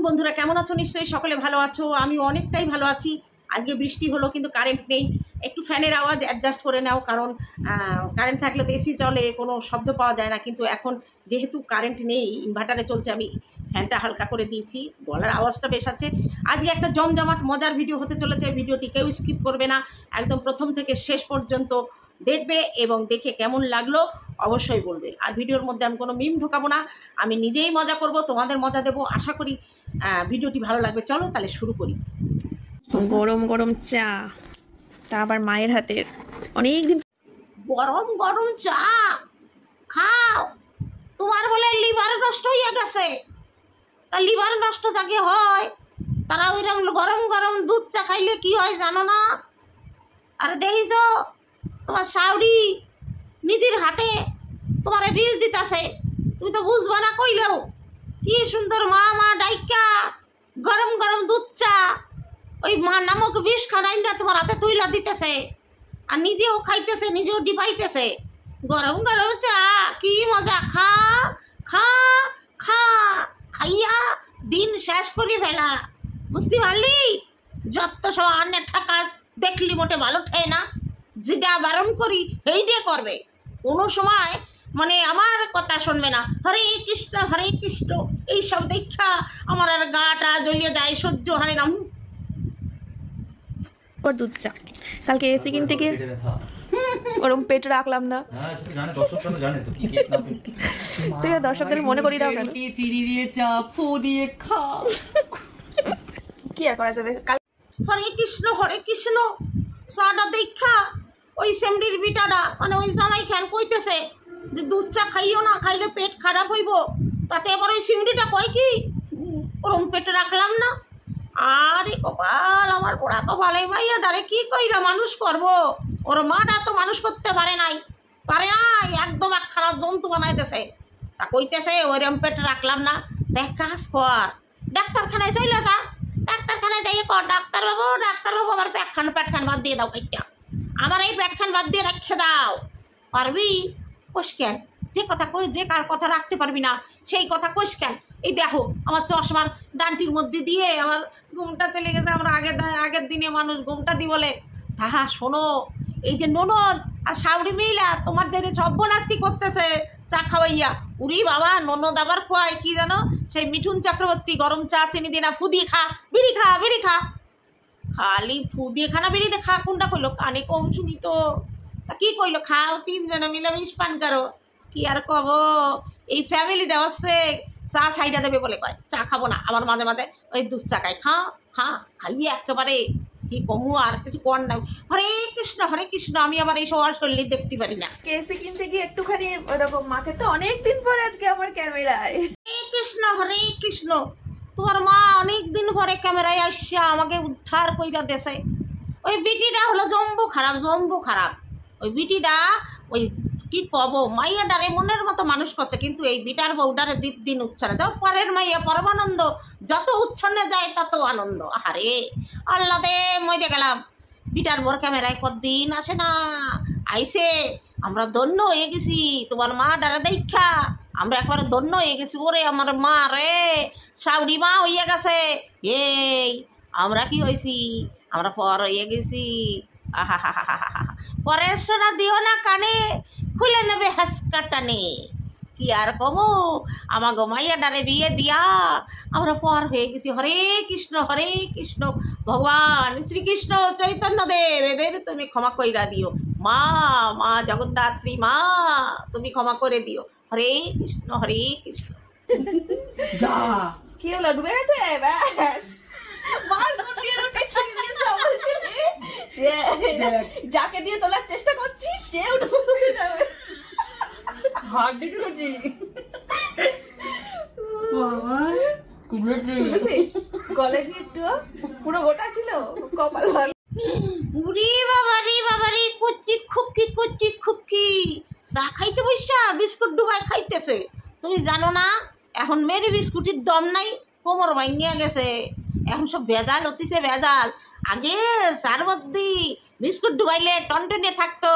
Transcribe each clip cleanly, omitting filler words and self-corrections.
বন্ধুরা, কেমন আছো? নিশ্চয়ই সকলে ভালো আছো। আমি অনেকটাই ভালো আছি। আজকে বৃষ্টি হলো কিন্তু কারেন্ট নেই। একটু ফ্যানের আওয়াজ অ্যাডজাস্ট করে নাও, কারণ কারেন্ট থাকলে তো এসি চলে, কোনো শব্দ পাওয়া যায় না। কিন্তু এখন যেহেতু কারেন্ট নেই, ইনভার্টারে চলছে, আমি ফ্যানটা হালকা করে দিয়েছি, গলার আওয়াজটা বেশ আছে। আজকে একটা জমজমাট মজার ভিডিও হতে চলেছে। ভিডিওটি কেউ স্কিপ করবে না, একদম প্রথম থেকে শেষ পর্যন্ত দেখবে এবং দেখে কেমন লাগলো অবশ্যই বলবে। আর ভিডিওর মধ্যে আমি কোনো মিম ঢোকাবো না, আমি নিজেই মজা করব, তোমাদের মজা দেবো। আশা করি ভিডিওটি ভালো লাগবে। চলো তাহলে শুরু করি। গরম গরম চা, তা আবার মায়ের হাতের। অনেকদিন গরম গরম চা খাও। তোমার বলে লিভার নষ্ট হয়ে গেছে, তা লিভার নষ্ট যাকে হয় তারা ওইরকম গরম গরম দুধ চা খাইলে কি হয় জানো না? আর দেখিস তোমার শাউরি নিজের হাতে তোমার বিষ দিতেছে, তুমি তো বুঝবা না কইলেও। কি সুন্দর মা মা ডাইকা গরম গরম দুধ চা ওই মা নামক বিষ খানাই না তোমার হাতে তুইলা দিতেছে, আর নিজেও খাইতেছে, নিজেও ডিপাইতেছে। গরম গরম চা কি মজা! খা খা খা, খাইয়া দিন শেষ করি ফেলা। বুঝতে পারলি? যত সব আন্নের ঠাকা দেখলি মোটে ভালো ঠেয় না। যেটা বারণ করি সেইটা করবে, কোনো সময় মানে আমার কথা শুনবে না। হরে কৃষ্ণ এইসব দেখা আমার আর গাটা জ্বলিয়ে যায়, সহ্য হয় না। দুধ চা কালকে এসি কিনতে গিয়ে ওরম পেট রাখলাম না। তুই দর্শকদের মনে করি দাও কেন? চিনি দিয়ে চা ফু দিয়ে খা, কি আর করা যাবে। হরে কৃষ্ণ চাটা দেখা ওই সেমরির বিটাটা মানে ওই জামাই খান কইতেছে যে দুধ চা খাইও না, খাইলে পেট খারাপ হইব। তাতে এবার ওই সিমড়িটা কয় কি ওরম পেটে রাখলাম না। আরে কপাল, আমার পোড়া কপাল, এই ভাইয়া ডারে কি কইরা মানুষ করবো? ওর মাটা তো মানুষ করতে পারে নাই, একদম এক খারাপ জন্তু বানাইতেছে। তা কইতেছে ওইরকম পেটে রাখলাম না। দেখ কাজ কর, ডাক্তারখানায় চলে যা, ডাক্তারখানায় যাইয়ে কর ডাক্তারবাবু আমার পেটখান বাদ দিয়ে দাও, কাইটা আমার এই পেটখান বাদ দিয়ে রেখে দাও। পারবি? কোশ্চেন যে কথা কই, যে কার কথা রাখতে পারবি না সেই কথা কোশ্চেন। এই দেখো আমার চশমার ডানটির মধ্যে দিয়ে আমার ঘুমটা চলে গেছে। আমরা আগের দিনে মানুষ ঘুমটা দি বলে। তাহা শোনো, এই যে ননদ আর শাউরি মিলা তোমার যে সভ্যনাস্তি করতেছে চা খাওয়াইয়া, উরি বাবা ননদ আবার খোয়ায় কি জানো, সেই মিঠুন চক্রবর্তী গরম চা চিনি দিয়ে না, ফু দিয়ে খা, বিড়ি খা। খালি ফু দিয়ে খানা বিড়ি দিয়ে খা, কোনটা কইলো? কানে কম শুনি তো। তা কি কইলো? খাও তিনজনে মিলে পান করো। কি আর কব, এই ফ্যামিলিটা হচ্ছে চা ছাইডা দেবে বলে কয় চা খাবো না। আমার মাঝে মাঝে ওই দুধ চা খাইয়ে একেবারে কি কমু, আর কিছু কর না। হরে কৃষ্ণ আমি আবার এই সবার শরীর দেখতে পারি না। কেসি কিনতে গিয়ে একটুখানি ওরকম মাঠে তো অনেকদিন পরে আজকে আমার ক্যামেরায়। হরে কৃষ্ণ তোমার মা অনেক দিন পরে ক্যামেরায় আসছে আমাকে উদ্ধার কইরা দেশে। ওই বিটিটা হলো জম্বু খারাপ। ওই বিটিটা ওই কি কব, মাইয়া ডারে মনের মতো মানুষ করছে, কিন্তু এই বিটার বউডারে দিন উচ্ছনে যাও। পরের মাইয়া পরমানন্দ, যত উচ্ছন্নে যায় তত আনন্দ। আরে আল্লাহ দে, মরে গেলাম। বিটার বোর ক্যামেরায় কতদিন আসে না, আইসে আমরা ধন্য হয়ে গেছি। তোমার মা ডারে দেখা আমরা একবারে ধন্য হয়ে গেছি। ওরে আমার মা রে, শাউরি মা হইয়া গেছে। এই আমরা কি হয়েছি? আমরা পর হয়ে গেছি। আহা হা হা হা হা, পরের সোনা দিও না কানে, খুলে নেবে হাসকা টানে। কি আর কমো, আমার মাইয়া ডারে বিয়ে দিয়া আমরা পর হয়ে গেছি। হরে কৃষ্ণ ভগবান শ্রীকৃষ্ণ চৈতন্য দেব এদের তুমি ক্ষমা কইরা দিও। মা জগদ্ধাত্রী মা, তুমি ক্ষমা করে দিও। হরে কৃষ্ণ যা কি হলো, ডুবে গেছে? ব্যাস যাকে দিয়ে তোলার চেষ্টা করছিস সেও ডুবে যাবে। হাত দিতে করছি গলায় কি একটু পুরো গোটা ছিল, কপাল ভালো। বাবারি খুকি চা খাইতে বসা বিস্কুট ডুবাই খাইতেছে। তুমি জানো না এখন মেরি বিস্কুটের দম নাই, কোমর ভাঙিয়া গেছে। এখন সব ভেজাল হতিছে, ভেজাল। আগে চার মধ্যে বিস্কুট ডুবাইলে টনটনে থাকতো,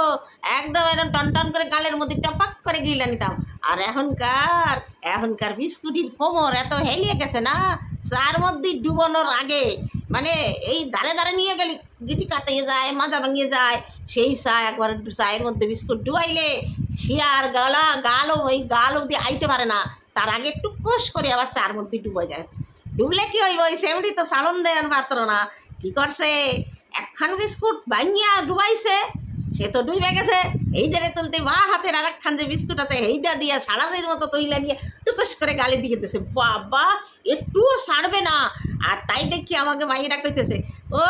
একদম এরকম টনটন করে গালের মধ্যে টপাক করে গিলা নিতাম। আর এখনকার বিস্কুটের কোমর এত হেলিয়ে গেছে না, চার মধ্যে ডুবানোর আগে মানে এই ধারে ধারে নিয়ে গেলে গিটি কাটিয়ে যায়, মাজা ভাঙিয়ে যায়, সেই চা একবার চায়ের মধ্যে বিস্কুট ডুবাইলে সে আর গাল অব্দি আইতে পারে না, তার আগে টুকুস করে আবার চার মধ্যে ডুবে যায়। ডুবলে কি হইব, ওই সেমরি তো সালন দেওয়ার পাত্র না, কি করছে একখান বিস্কুট ভাঙিয়া ডুবাইছে, সে তো ডুবে গেছে, এইটারে তুলতে বা হাতের আর একখান যে বিস্কুট আছে এইটা দিয়ে সারাজের মতো তৈলা নিয়ে টুকুস করে গালি দিয়ে দিতেছে, বাবা একটুও ছাড়বে না। আর তাই দেখি আমাকে মাইয়েরা কইতেছে, ও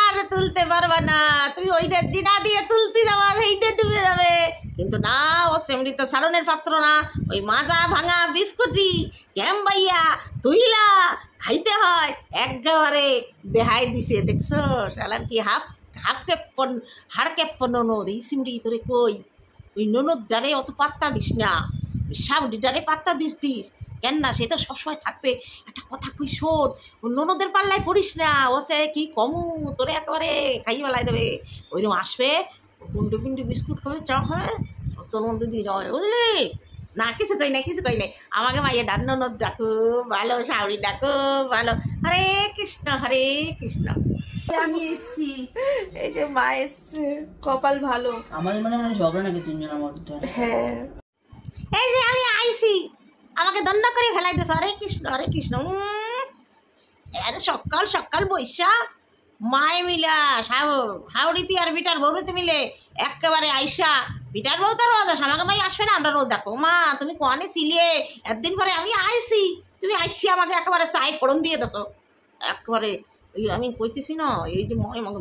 আর তুলতে পারবে না, তুমি ওইটা জিনা দিয়ে তুলতে যাওয়া এইটা ডুবে যাবে। কিন্তু না, ও সেমরি তো সারণের পাত্র না, ওই মাজা ভাঙা বিস্কুটই ক্যাম বাইয়া তুইলা খাইতে হয় একেবারে দেহাই দিছে। দেখছো শালার কি হাফ কেপ্পন হাড় কেপ্পন ননদ, এই সিমড়ি তোরে কই ওই ননদ ডারে অত পাত্তা দিস না, সাবডি ডারে পাত্তা দিস কেন না, সে তো সবসময় থাকবে। একটা কথা কই শোন, ও ননদের পাল্লায় পড়িস না, ও চাই কি কমু তোরে একেবারে খাইয়ে বেলায় দেবে। ওইরকম আসবে, কুন্ডু কুন্ডু বিস্কুট খাবে, চা খাবে, তোর মধ্যে দিয়ে যাবে, বুঝলি না? কিছু কই নাই, আমাকে মাইয়া ডাক ননদ ডাকো ভালো, শাউরি ডাকো ভালো, হরে কৃষ্ণ হরে কৃষ্ণ। আমি এসছি। এই যে মা এসছে, কপাল ভালো। আমাদের মানে ঝগড়া নাকি তিনজনের মধ্যে? হ্যাঁ, এই যে আমি আইছি, আমাকে দণ্ড করে ফেলাই দিস, হরে কৃষ্ণ। আরে সকাল সকাল বৈশা মায়ে মিলা হাওড়িতে আর বিটার বউরিতে মিলে একেবারে আইসা, বিটার বউ তো রোজ আসে, আমাকে মাই আসবে না, আমরা রোজ দেখো মা তুমি কোয়ানে ছিলে, একদিন পরে আমি আইসি, তুমি আইসি আমাকে একেবারে চাই ফোড়ন দিয়ে দেছো একেবারে। এই আমি কইতেছি না, এই যে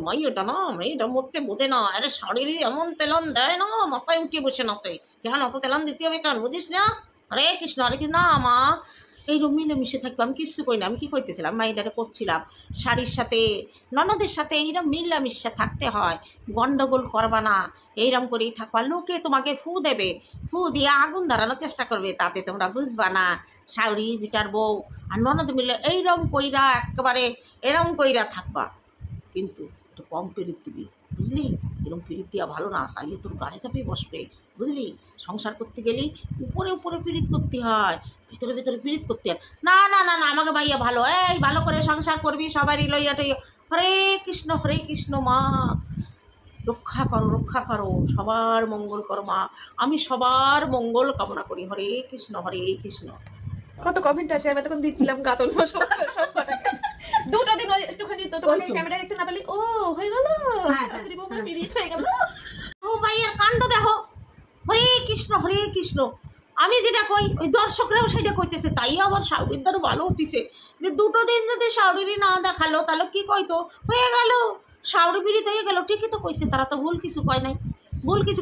মাইটা না, মেয়েটা মোটে বোঝে না, আরে শাড়ির এমন তেলন দেয় না, মাথায় উঠিয়ে বসে নাচে, কেন অত তেলন দিতে হবে কেন, বুঝিস না? হরে কৃষ্ণ না মা, এইরকম মিলেমিশে থাকবো। আমি কিছু কই না, আমি কি করতেছিলাম, মাইডারে করছিলাম শাড়ির সাথে ননদের সাথে এইরকম মিলামিশে থাকতে হয়, গন্ডগোল করবা না, এইরকম করেই থাকবা। লোকে তোমাকে ফু দেবে, ফু দিয়ে আগুন ধরানোর চেষ্টা করবে, তাতে তোমরা বুঝবা না। শাউরি বিটার বউ আর ননদ মিলে এইরকম কইরা একেবারে এরম কইরা থাকবা, কিন্তু একটু কম পেরিত দিবি, বুঝলি? এরকম পেরিত দেওয়া ভালো না, তাইলে তোর গাড়ি চাপে বসবে, বুঝলি? সংসার করতে গেলেই উপরে উপরে পীড়িত করতে হয়, ভিতরে ভিতরে পীড়িত করতে হয় না। আমাকে ভাইয়া ভালো, এই ভালো করে সংসার করবি, সবারই লইয়া টইয়া। হরে কৃষ্ণ মা, রক্ষা করো, সবার মঙ্গল করো মা, আমি সবার মঙ্গল কামনা করি। হরে কৃষ্ণ। কত কমেন্ট আসে, আমি তখন দিচ্ছিলাম গাতল সব কটা। দুটো দিন একটুখানি তো তোমাকে ক্যামেরা দেখতে না পারলি, ও হয়ে গেল হয়ে গেল। ও ভাইয়ের কাণ্ড দেখো, হরে কৃষ্ণ। আমি যেটা কই ওই দর্শকরাও সেটা কইতেছে, তাই আবার শাউরির দ্বারা ভালো হতিছে যে দুটো দিন যদি শাউরিরই না দেখালো তাহলে কি কইতো, হয়ে গেল শাউরি পীড়িত হয়ে গেল। ঠিকই তো কইছে, তারা তো ভুল কিছু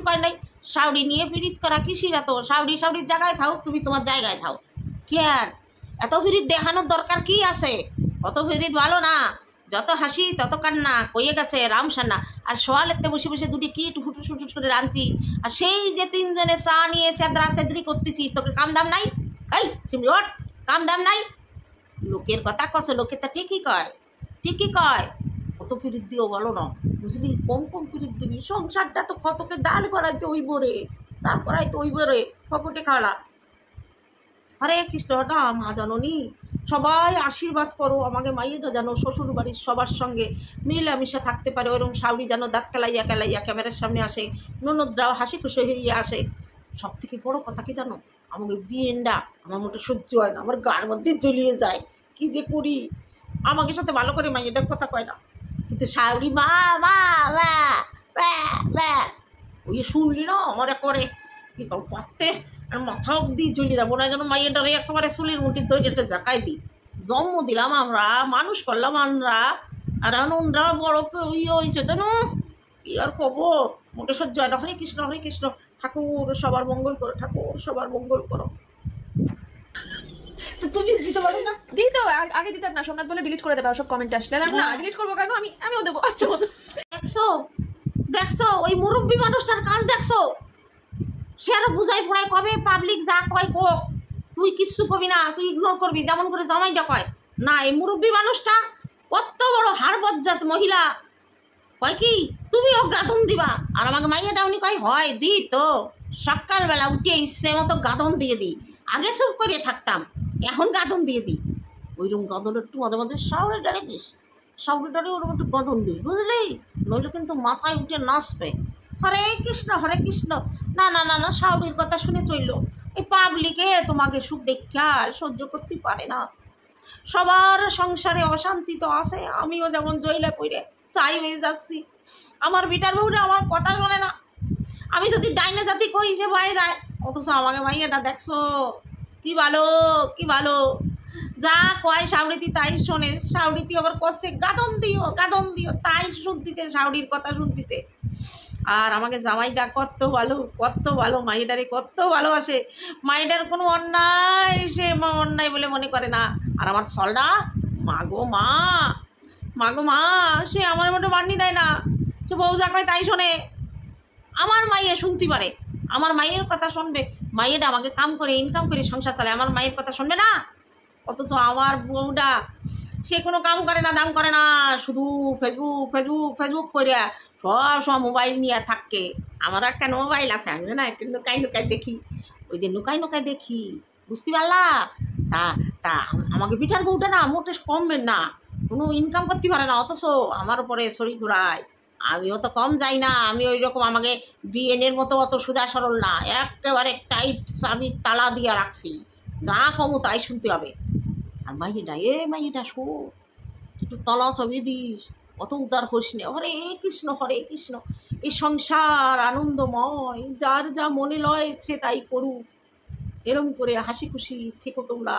কয় নাই। শাউরি নিয়ে পীড়িত করা কিসিরা, তো শাউরির জায়গায় থাও, তুমি তোমার জায়গায় থাও, কি আর এত পীড়িত দেখানোর দরকার কি আছে? অত পীড়িত ভালো না, যত হাসি তত কান্না, কইয়ে গেছে রামসান্না। আর সোয়ালেতে বসে বসে দুটি কি ফুটুস করে রাঁধছি, আর সেই যে তিনজনে চা নিয়ে চেদ্রি করতেছিস, তোকে কাম দাম নাই? এই সিমরি ওঠ, কাম দাম নাই? লোকের কথা কছে, লোকে তা ঠিকই কয়, কত ফিরিত দিও বলো না, বুঝলি? কম ফিরিত দিবি, সংসারটা তো কতকে দাঁড় করাইতে হইব রে, ফকটে খাওয়া। হরে কৃষ্ণ না মা জননী, সবাই আশীর্বাদ করো আমাকে, মাইয়েটা যেন শ্বশুর বাড়ির সবার সঙ্গে মিলেমিশে থাকতে পারে, ওরকম শাউরি যেন দাঁত কেলাইয়া ক্যামেরার সামনে আসে, ননদরাও হাসি খুশি হইয়া আসে। সব থেকে বড় কথা কি জানো, আমাকে বিয়েন্ডা আমার মোটে সহ্য হয় না, আমার গার মধ্যে জ্বলিয়ে যায়, কি যে করি। আমাকে সাথে ভালো করে মাইয়েটার কথা কয় না, কিন্তু শাউরি মা ওই শুনলি না আমার একবারে কি করতে, আর মাথা অব্দি জ্বলি যাবো না, যেন মাইয়েটারে একেবারে চুলির মুটির দইটা জাকাই দিই। জন্ম দিলাম আমরা, মানুষ করলাম আমরা, আর আনন্দরা বড় ইয়ে হয়েছে তো না, কি আর কব, মোটে সহ্য হয় না। হরে কৃষ্ণ, ঠাকুর সবার মঙ্গল করো। তো তুমি দিতে পারো না? দিত আগে দিতাম না, সোমনাথ বলে ডিলিট করে দেবা সব কমেন্ট আসলে, না ডিলিট করবো কেন, আমিও দেবো। আচ্ছা দেখছো ওই মুরব্বী মানুষটার কাজ দেখছো, সে আরো বুঝাই পড়াই কবে পাবলিক যা কয় কোক, তুই কিচ্ছু কবি না, তুই ইগনোর করবি, যেমন করে জামাইটা কয় না। এই মুরব্বী মানুষটা কত বড় হাড়বজ্জাত মহিলা, কয় কি তুমিও গাদন দিবা, আর আমাকে মাইয়া ডাউনি কয় হয় দি তো, সকালবেলা উঠে ইচ্ছে মতো গাদন দিয়ে দিই, আগে চুপ করে থাকতাম, এখন গাদন দিয়ে দিই। ওইরকম গদন একটু মাঝে মাঝে শাওরে ডালে দিস, শাওরে ডালে ওরকম একটু গদন দিস, বুঝলি? নইলে কিন্তু মাথায় উঠে নাচবে। হরে কৃষ্ণ হরে কৃষ্ণ। না না না না, শাওরির কথা শুনে চলল। এই পাবলিকে তোমাকে সুখ দেখা সহ্য করতে পারে না। সবার সংসারে অশান্তি তো আছে, আমিও যেমন জইলে পড়ে চাই হয়ে যাচ্ছি। আমার বিটার বউটা আমার কথা শোনে না। আমি যদি ডাইনে জাতি কই সে ভয়ে যায়, অথচ আমাকে ভাইয়াটা দেখছো কি ভালো, কি ভালো। যা কয় শাওরিতি তাই শোনে। শাওরিতি আবার করছে গাদন দিও গাদন দিও, তাই শুনতিছে, শাওরির কথা শুনতিছে। আর আমাকে জামাইটা কত ভালো, মাইডারে কত ভালোবাসে। মাইডার কোনো অন্যায় সে অন্যায় বলে মনে করে না। আর আমার সলডা মাগো মা, সে আমার মতো মান্নি দেয় না। সে বউ যা কয় তাই শোনে। আমার মাইয়ে শুনতে পারে, আমার মাইয়ের কথা শুনবে। মাইয়েটা আমাকে কাম করে ইনকাম করে সংসার চালায়, আমার মায়ের কথা শুনবে না? অথচ আমার বউটা সে কোনো কাম করে না, দাম করে না, শুধু ফেসবুক করে সব মোবাইল নিয়ে থাকে। আমারও একটা মোবাইল আছে, আমি না একটু নুকাই দেখি। ওই যে নুকাই দেখি, বুঝতে পারলা? তা তা আমাকে পিঠার বউটা না মোটে কমবেন না, কোনো ইনকাম করতে পারে না, অথচ আমার উপরে শরীর ঘুরায়। আমিও তো কম যাই না, আমি ওই রকম আমাকে বিএনের মতো অত সোজা সরল না, একেবারে টাইট আমি তালা দিয়ে রাখছি। যা কমো তাই শুনতে হবে। আর মাইয়েটা শো, একটু তলা ছবি দিস, অত উদার করিস নে। হরে কৃষ্ণ। এই সংসার আনন্দময়, যার যা মনে লয় সে তাই করুক। এরম করে হাসি খুশি থেকো তোমরা।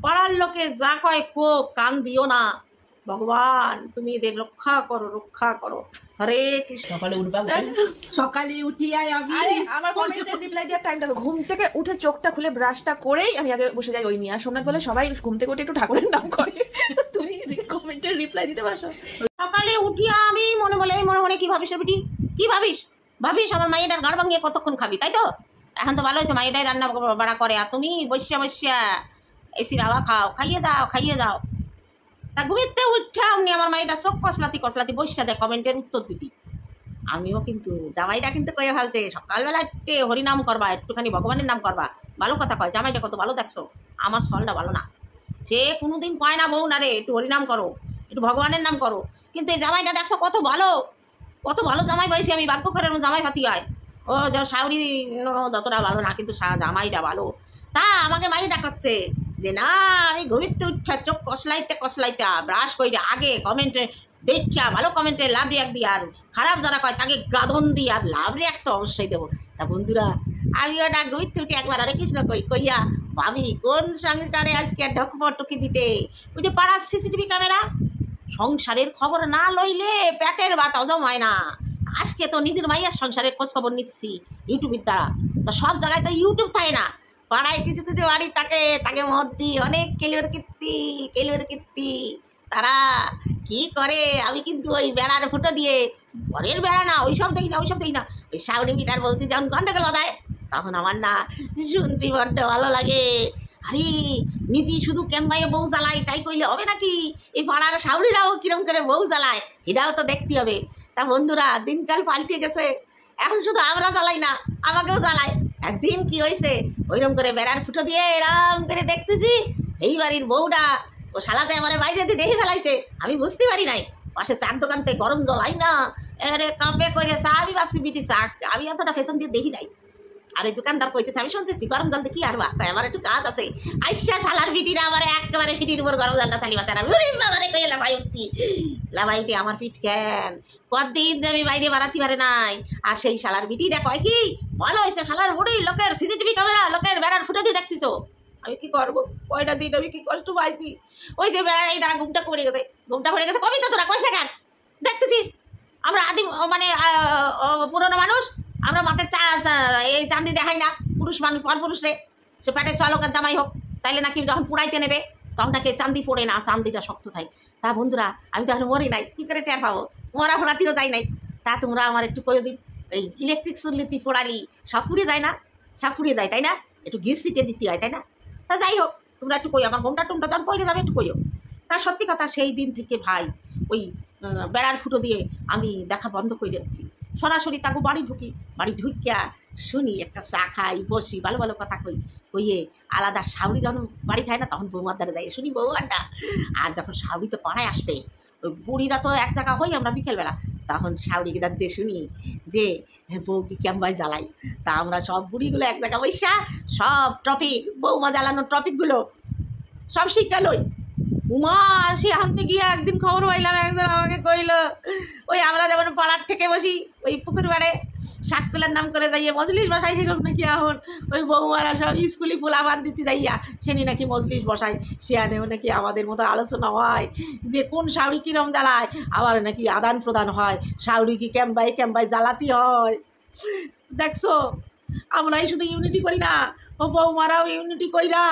পাড়ার লোকে যা কয় কোক, কান দিও না। ভগবান তুমি এদের রক্ষা করো। হরে কৃষ্ণ। সকালে উঠিয়াই আমি আরে আমার কমেন্টের রিপ্লাই দেওয়ার টাইম দেখো, ঘুম থেকে উঠে চোখটা খুলে ব্রাশটা করেই আমি আগে বসে যাই ওই নিয়ে। আর সোমনাথ বলে সবাই ঘুম থেকে উঠে একটু ঠাকুরের নাম করে, তুমি কমেন্টের রিপ্লাই দিতে পারছো? সকালে উঠিয়া আমি মনে কি ভাবিস বেটি? কি ভাবিস আমার মাইয়েটার গাড় ভাঙিয়ে কতক্ষণ খাবি, তাই তো? এখন তো ভালো হয়েছে, মাইয়েটাই রান্না বাড়া করে, আর তুমি বসিয়া এসির হাওয়া খাইয়ে দাও। তা ঘুমিতে উঠা অমনি আমার মাইটা চোখ কসলাতি বসিয়া দেয় কমেন্টের উত্তর দিতি। আমিও কিন্তু জামাইটা কিন্তু কয়ে ফেলছে, সকালবেলা একটু হরিনাম করবা, একটুখানি ভগবানের নাম করবা। ভালো কথা কয়, জামাইটা কত ভালো দেখছো। আমার সলটা ভালো না, সে কোনোদিন কয় না বউ না রে একটু হরিনাম করো, একটু ভগবানের নাম করো। কিন্তু এই জামাইটা দেখছো কত ভালো জামাই পাইছি আমি, ভাগ্য করে জামাই পাতি হয়। ও শাউরি যতটা ভালো না, কিন্তু জামাইটা ভালো। তা আমাকে মাই ডাকাচ্ছে যে না, আমি ঘুমিতে উঠা চোখ কসলাইতে ব্রাশ কইরা আগে কমেন্টে দেখিয়া ভালো কমেন্টে লাভ রিয়াক্ট দিই, আর খারাপ যারা কয় তাকে গাদন দিই, আর লাভ রিয়াক্ট তো অবশ্যই দেবো। তা বন্ধুরা, আমিও না ঘুমিতে উঠে একবার হরে কৃষ্ণ কইয়া ভাবি কোন সংসারে আজকে ঢকপটকি দিতে। ওই যে পাড়ার সিসিটিভি ক্যামেরা, সংসারের খবর না লইলে পেটের ভাত হজম হয় না। আজকে তো নিজের মাইয়ার সংসারের খোঁজ খবর নিচ্ছি ইউটিউবের দ্বারা। তো সব জায়গায় তো ইউটিউব থাকে না, পাড়ায় কিছু বাড়ি তাকে মত দিই অনেক কেলিওর কীর্তি তারা কি করে। আমি কিন্তু ওই বেড়ার ফুটো দিয়ে, ঘরের বেড়া না, ওইসব দেখি না। ওই শাউরি মিটার বলতে যখন গন্ডগোল দেয়, তখন আমার না শুনতে বড্ড ভালো লাগে। আরে নিজে শুধু কেমবাইয়ে বউ জ্বালাই তাই কইলে হবে নাকি? এই পাড়ার শাউরিরাও কিরম করে বউ জ্বালায় এটাও তো দেখতে হবে। তা বন্ধুরা, দিনকাল পাল্টে গেছে, এখন শুধু আমরা জ্বালাই না, আমাকেও জ্বালায়। একদিন কি হয়েছে, ওইরকম করে বেড়ার ফুটো দিয়ে এরম করে দেখতেছি এই বাড়ির বউটা ও শালাতে আমার বাইরে দিয়ে দেখে ফেলাইছে। আমি বুঝতে পারি নাই, পাশে চার দোকান থেকে গরম জল আই না এরে কাপে করে চা, আমি ভাবছি বিটি চা, আমি এতটা ফেশন দিয়ে দেখি নাই। আর ওই দোকানদার কইতেছে, আমি শুনতেছি গরম জল দিয়ে কি আর আমার একটু কাজ আছে। আইসা শালার বিটিরা আমার একেবারে ফিটির উপর গরম জলটা চালি বাচ্চারা কয়ে লাভাই উঠছি। লাভাই উঠে আমার ফিট ক্যান কতদিন যে আমি বাইরে বাড়াতে পারে নাই। আর সেই শালার বিটিরা কয় কি ভালো হয়েছে, শালার বুড়ি লোকের সিসিটিভি ক্যামেরা, লোকের বেড়ার ফুটে দিয়ে দেখতেছো। আমি কি করবো, কয়টা দিন আমি কি কষ্ট পাইছি। ওই যে বেড়ার এই দ্বারা ঘুমটা পড়ে গেছে কবি তো তোরা কয়সা কেন দেখতেছিস। আমরা আদিম মানে পুরোনো মানুষ, আমরা মাথায় এই চান্দি দেখাই না। পুরুষ মানুষ পরপুরুষরে সে পেটে চলকের জামাই হোক, তাইলে নাকি যখন পুড়াইতে নেবে তখন নাকি চান্দি পড়ে না, চান্দিটা শক্ত থাকে। তা বন্ধুরা, আমি তো এখন মরি নাই, কী করে টের পাবো, মরা ফোড়াতেও যাই নাই। তা তোমরা আমার একটু কয়ে দিন, এই ইলেকট্রিক চুল্লিতে ফোড়ালি সব পুড়িয়ে যায় না? সব পুড়িয়ে যায় তাই না? একটু ঘিস ছিটে দিতে হয় তাই না? তা যাই হোক, তোমরা একটু কই, আমার ঘুমটা টুমটা যখন পড়ে যাবে একটু কইও। তা সত্যি কথা, সেই দিন থেকে ভাই ওই বেড়ার ফুটো দিয়ে আমি দেখা বন্ধ করে দিচ্ছি। সরাসরি তাকে বাড়ি ঢুকি, বাড়ি ঢুকিয়া শুনি, একটা চা খাই, বসি, ভালো ভালো কথা কই, কইয়ে আলাদা শাউরি যখন বাড়ি খায় না তখন বৌমার দ্বারা যাই শুনি বউ আড্ডা। আর যখন শাউরি তো পাড়ায় আসবে, ওই বুড়িরা তো এক জায়গা হই আমরা বিকেলবেলা, তখন শাউরি গিদার দিয়ে শুনি যে বউ কি কেমবাই জ্বালাই। তা আমরা সব বুড়িগুলো এক জায়গা বৈশা সব টপিক, বৌমা জ্বালানোর টপিকগুলো সব শিক্ষা লই। উমা সে আনতে গিয়ে একদিন খবর পাইলাম, একজন আমাকে কইল ওই আমরা যেমন পাড়ার থেকে বসি ওই পুকুর বাড়ে শাক তোলার নাম করে যাইয়ে মজলিস বসাই, সেরকম নাকি এখন ওই বৌমারা সব স্কুলে ফুলাবান দিতে যাইয়া সেনি নাকি মজলিস বসাই, সেখানেও নাকি আমাদের মতো আলোচনা হয় যে কোন শাউরি কিরম জ্বালায়, আবার নাকি আদান প্রদান হয়, শাউরি কি ক্যাম্বাই ক্যাম্বাই জ্বালাতি হয়। দেখছো আমরাই শুধু ইউনিটি করি না, ও বৌমারাও ইউনিটি কইরা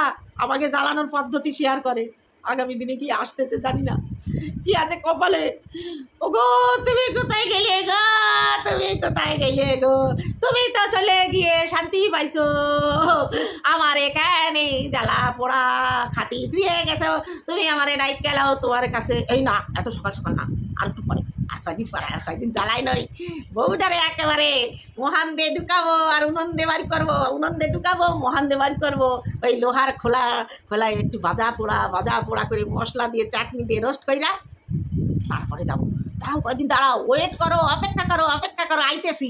আমাকে জ্বালানোর পদ্ধতি শেয়ার করে। আগামী দিনে কি আসতেছে জানি না, কি আছে কপালে। ও গো তুমি কোথায় গেলে গো, তুমি কোথায় গেলে গো, তুমি তো চলে গিয়ে শান্তি পাইছো, আমার এখানে জ্বালা পোড়া খাতি ধুয়ে গেছো, তুমি আমার ডাইক গেলাও তোমার কাছে। এই না এত সকাল সকাল না, আর একটু পরে, আর কয়দিন পরে, আর কয়দিন জ্বালাই নয়, বউটারে একেবারে মহান দিয়ে ঢুকাবো আর উনন্দে বাড়ি করবো, উনন্দে ঢুকাবো মহান দিয়ে বাড়ি করবো। ওই লোহার খোলায় একটু ভাজা পোড়া করে মশলা দিয়ে চাটনি দিয়ে রোস্ট কইরা তারপরে যাবো। দাঁড়াও কয়দিন, দাঁড়াও, ওয়েট করো, অপেক্ষা করো, আইতেছি।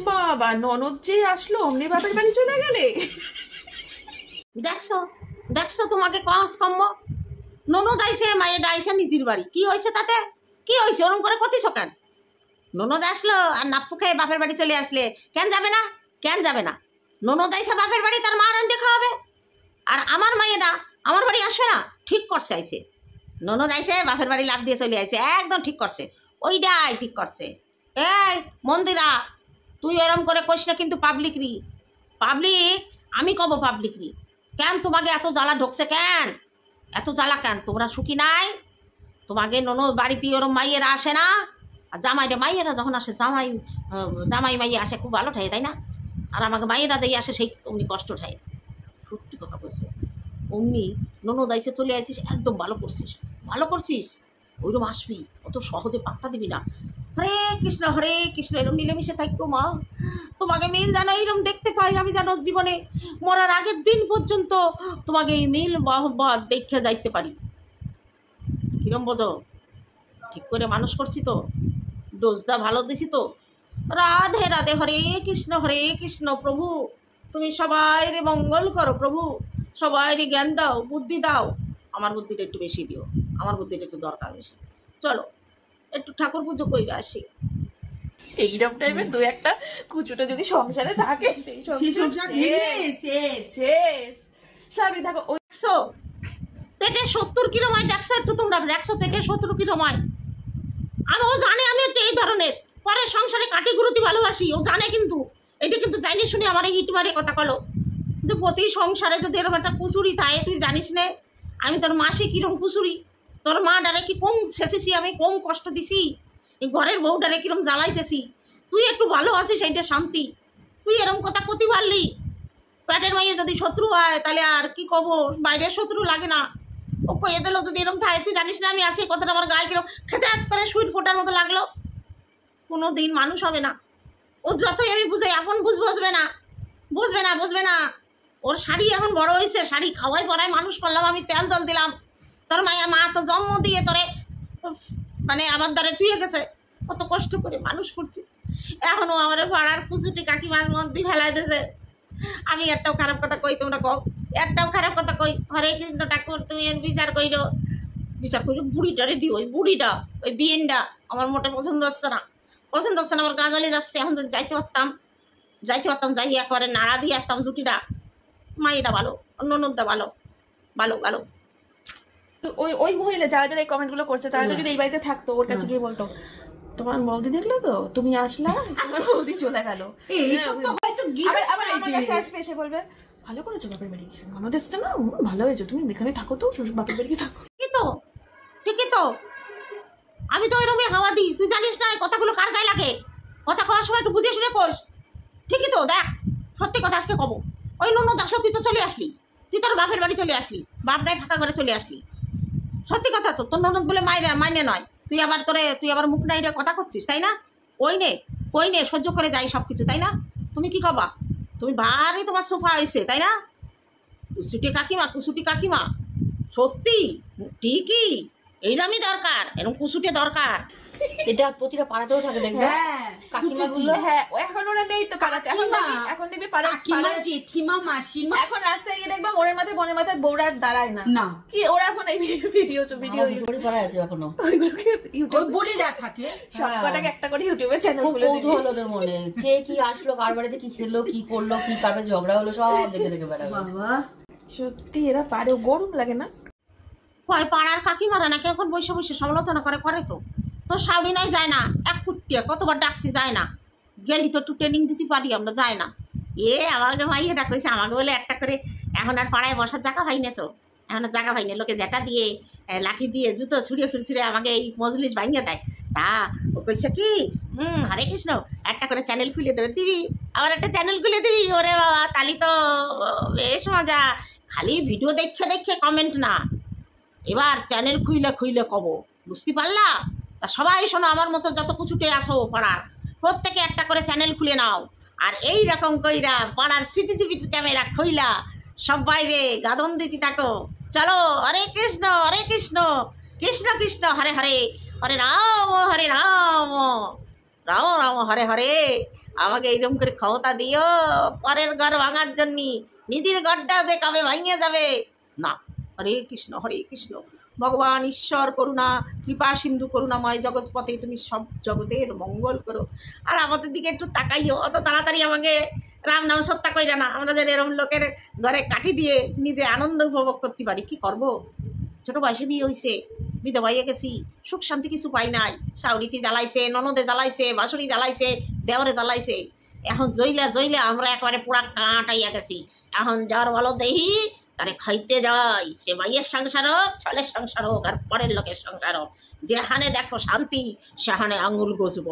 বাবা ননদ যে আসলো অমনি বাপের বাড়ি চলে গেলে। দেখছো তোমাকে কম্য ননদ আইসে, মায়ের আইসে নিজের বাড়ি, কি হয়েছে তাতে, কি হয়েছে ওরম করে কতিস কেন? ননদ আসলো আর নাপ্পু খেয়ে বাপের বাড়ি চলে আসলে কেন যাবে না, কেন যাবে না? ননদ আইসে বাপের বাড়ি তার মা রান্ধে খাওয়াবে, আর আমার মায়েরা আমার বাড়ি আসবে না? ঠিক করছে, আইসে ননদ আইসে বাপের বাড়ি লাভ দিয়ে চলে আইসে, একদম ঠিক করছে, ওইটাই ঠিক করছে। এই মন্দিরা তুই এরম করে কইস না কিন্তু পাবলিক আমি কব পাবলিক কেন তোমাকে এত জ্বালা ঢুকছে, কেন এত জ্বালা কেন? তোমরা সুখী নাই? তোমাকে ননদ বাড়িতে ওরম মাইয়েরা আসে না? আর মাইয়েরা যখন আসে জামাই মাইয়ে আসে খুব ভালো ঠাই, তাই না? আর আমাকে মাইয়েরা দিয়ে আসে সেই অমনি কষ্ট ঠাই। সত্যি কথা বলছে, অমনি ননদ আইসে চলে আসিস, একদম ভালো করছিস, ওইরকম আসবি, অত সহজে পাত্তা দিবি না। হরে কৃষ্ণ এরম মিলেমিশে থাকবো মা, তোমাকে মিল যেন এইরকম দেখতে পাই আমি, যেন জীবনে মরার আগের দিন পর্যন্ত তোমাকে এই মিল দেখে যাইতে পারি। কিরম বোঝো? ঠিক করে মানুষ করছি তো, ডোজটা ভালো দিছি তো। রাধে রাধে, হরে কৃষ্ণ প্রভু, তুমি সবাইরে মঙ্গল করো প্রভু, সবাইরে জ্ঞান দাও, বুদ্ধি দাও। আমার বুদ্ধিটা একটু বেশি দিও, আমার বুদ্ধিটা একটু দরকার বেশি। চলো একটু ঠাকুর পুজো কইরা আসি। এইরকম টাইপের দু একটা কুচুটা যদি সংসারে থাকে সেই সংসার শেষ। স্বামী দেখো ওই পেটে 70 কিলো মায়, দেখছো একটু তোমরা, দেখছো পেটে 70 কিলো মায়। আর ও জানে আমি একটু এই ধরনের, পরে সংসারে কাটি গুরুতি ভালোবাসি, ও জানে, কিন্তু এটা কিন্তু জানি শুনে আমার হিট মারে কথা কলো যে প্রতি সংসারে যদি এরকম একটা কুচুরি থাকে, তুই জানিস নে আমি তোর মাসে কিরম কুচুরি, তোর মা ডারে কি কম সেচেছি, আমি কম কষ্ট দিছি, এই ঘরের বউ ডারে কিরম জ্বালাইতেছি, তুই একটু ভালো আছিস এইটা শান্তি, তুই এরকম কথা কতি পারলি? পেটের মাইয়ে যদি শত্রু হয় তাহলে আর কি কব, বাইরের শত্রু লাগে না, ও কয়ে দিল যদি এরকম থাকে, তুই জানিস না আমি আছি, কথাটা আমার গায়ে কিরম খেচাত করে সুইট ফোটার মতো লাগলো। কোনো দিন মানুষ হবে না ও, যতই আমি বুঝাই এখন বুঝবে না। ওর শাড়ি এখন বড় হয়েছে, শাড়ি খাওয়াই পড়াই মানুষ করলাম আমি, তেল জল দিলাম, তোর মা তো জন্ম দিয়ে তোরে মানে আমার দ্বারে তুই গেছে, কত কষ্ট করে মানুষ করছি, এখনো আমার পাড়ার কুচুটি কাকিমার মধ্যে ফেলাই দিয়েছে। আমি একটাও খারাপ কথা কই, তোমরা কও একটাও খারাপ কথা কই? হরে কৃষ্ণ ঠাকুর তুমি এর বিচার কইরো, বুড়িটারে দিও, ওই বুড়িটা, ওই বিয়েনটা আমার মোটে পছন্দ হচ্ছে না, আমার গাজলে যাচ্ছে। এখন যদি যাইতে পারতাম যাই একবারে নাড়া দিয়ে আসতাম জুটিটা। মাইটা ভালো, ননদটা ভালো। ওই মহিলা যারা এই কমেন্ট গুলো করছে তারা যদি এই বাড়িতে থাকতো, ওর কাছে গিয়ে বলতো তোমার বৌদি দেখলো তো, তুমি আসলা, তোমার বৌদি চলে গেল, আসবে এসে বলবে ভালো করেছো বাপের বাড়ি, ননদ এসছে না, ভালো হয়েছো, তুমি এখানে থাকো তো, শ্বশুর বাপের বাড়ি থাকো। ঠিকই তো আমি তো ওইরকমই হাওয়া দিই, তুই জানিস না এই কথাগুলো কার গায়ে লাগে, কথা কওয়ার সময় একটু বুঝে শুনে কোস। ঠিকই তো, দেখ সত্যি কথা আজকে কব, ওই ননদ আসো, তুই তো চলে আসলি, তুই তোর বাপের বাড়ি চলে আসলি, বাপটাই ফাঁকা করে চলে আসলি, সত্যি কথা তো, তোর ননদ বলে মাইনে নয়, তুই আবার মুখ নাইরে কথা করছিস, তাই না? কই নে সহ্য করে যাই সব কিছু, তাই না? তুমি কি কবা? তুমি ভারী তোমার সোফা হয়েছে, তাই না? কুসুটি কাকিমা সত্যি ঠিকই এইরকমই দরকার, এরকম কুসুটে দরকার। এটা প্রতিটা পাড়াতেও থাকে দেখবে। হ্যাঁ, কাকিমা গুলো। হ্যাঁ, এখন ওরা নেই তো পাড়াতে। এখন দেখবি কাকিমা, জেঠিমা, মাসিমা। এখন রাস্তায় গিয়ে দেখবা ওরের মাথায় বউরা দাঁড়ায় না। না কি ওরা এখন এই ভিডিও সরি পাড়ায় আছে এখনো। ওইগুলোকে ওই বুড়িরা থাকে, সবকটাকে একটা করে ইউটিউবে চ্যানেল খুলে দিবি। কৌতূহল ওদের মনে, কে কি আসলো, কার বাড়িতে কি খেলো, কি করলো, কি কার বাড়িতে ঝগড়া হলো, সব দেখে বেড়াবে। বাবা সত্যি এরা পারে, গরম লাগে না? হয় পাড়ার কাকিমারা নাকি এখন বসে বসে সমালোচনা করে তো সাউরি নাই যায় না, এক কুট্টিয়া কতবার ডাকছি যায় না, গেলি তো একটু ট্রেনিং দিতে পারি আমরা, যায় না। আমাকে ভাই এটা কইছে, আমাকে বলে একটা করে এখন আর পাড়ায় বসার জায়গা হয় না, তো এখন আর জায়গা হয় না, লোকে যেটা দিয়ে লাঠি দিয়ে জুতো ছুড়িয়ে আমাকে এই মজলিস ভাঙিয়ে দেয়। তা ও কইছে কি হরে কৃষ্ণ একটা করে চ্যানেল খুলে দিবি, আবার একটা চ্যানেল খুলে দিবি। ওরে বাবা, তালি তো বেশ মজা। খালি ভিডিও দেখে কমেন্ট না, এবার চ্যানেল খুইলে কব, বুঝতে পারলা? তা সবাই শোনো, আমার মতো যত কুচুটে আসো পাড়ার, প্রত্যেকে একটা করে চ্যানেল খুলে নাও, আর এই রকম কইরা পাড়ার সিটিটিভি ক্যামেরা খুইলা সবাই রে গাদন দিতে থাকো। চলো, হরে কৃষ্ণ কৃষ্ণ কৃষ্ণ হরে হরে, হরে রাম রাম রাম হরে হরে। আমাকে এইরকম করে ক্ষমতা দিও পরের ঘর ভাঙার জন্য, নিধির ঘরটা যে কবে ভাঙিয়ে যাবে না। হরে কৃষ্ণ ভগবান ঈশ্বর করুণা কৃপা সিন্ধু করুণাময় জগৎপথে তুমি সব জগতের মঙ্গল করো। আর আমাদের দিকে একটু তাকাইও, অত তাড়াতাড়ি আমাকে রাম নাম সত্তা কইরা না, আমরা যেন এরম লোকের ঘরে কাঠি দিয়ে নিজে আনন্দ উপভোগ করতে পারি। কি করব, ছোটো বয়সে বিয়ে হয়েছে, বিধবা হয়ে গেছি, সুখ শান্তি কিছু পাই নাই। শাউরিতে জ্বালাইছে, ননদে জ্বালাইছে, বাঁশুড়ি জ্বালাইছে, দেওরে জ্বালাইছে, এখন জইলা আমরা একবারে পুরা কাঁটাইয়া গেছি। এখন যার বলো দেহি তারে খাইতে যাই, সে মাইয়ের সংসার হোক, ছেলের সংসার হোক, আর পরের লোকের সংসার হোক, যেখানে দেখো শান্তি সেখানে আঙুল গজব।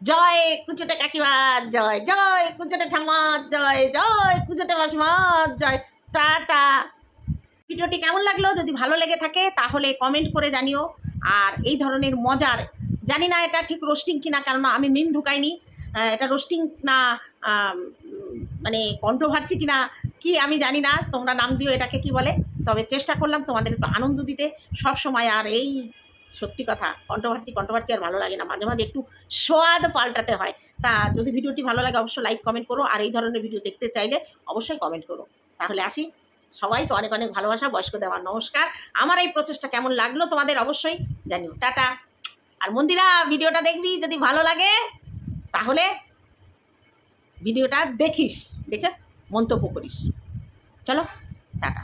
জয় কুচুটে কাকিমার জয়, জয় কুচুটে ঠাম্মার জয়, জয় কুচুটে মাসিমার জয়। টাটা। ভিডিওটি কেমন লাগলো? যদি ভালো লেগে থাকে তাহলে কমেন্ট করে জানিও। আর এই ধরনের মজার, জানি না এটা ঠিক রোস্টিং কিনা, কেননা আমি মিম ঢুকাইনি, এটা রোস্টিং না মানে কন্ট্রোভার্সি কিনা কি আমি জানি না, তোমরা নাম দিও এটাকে কি বলে। তবে চেষ্টা করলাম তোমাদের একটু আনন্দ দিতে সব সময়। আর এই সত্যি কথা, কন্ট্রোভার্সি আর ভালো লাগে না, মাঝে মাঝে একটু স্বাদ পাল্টাতে হয়। তা যদি ভিডিওটি ভালো লাগে অবশ্যই লাইক কমেন্ট করো, আর এই ধরনের ভিডিও দেখতে চাইলে অবশ্যই কমেন্ট করো। তাহলে আসি, সবাইকে অনেক অনেক ভালোবাসা, বয়স্কদের আমার নমস্কার। আমার এই প্রচেষ্টা কেমন লাগলো তোমাদের অবশ্যই জানিও। টাটা। আর মন্দিরা ভিডিওটা দেখবি, যদি ভালো লাগে তাহলে ভিডিওটা দেখে মন্তব্য করিস। চলো টাটা।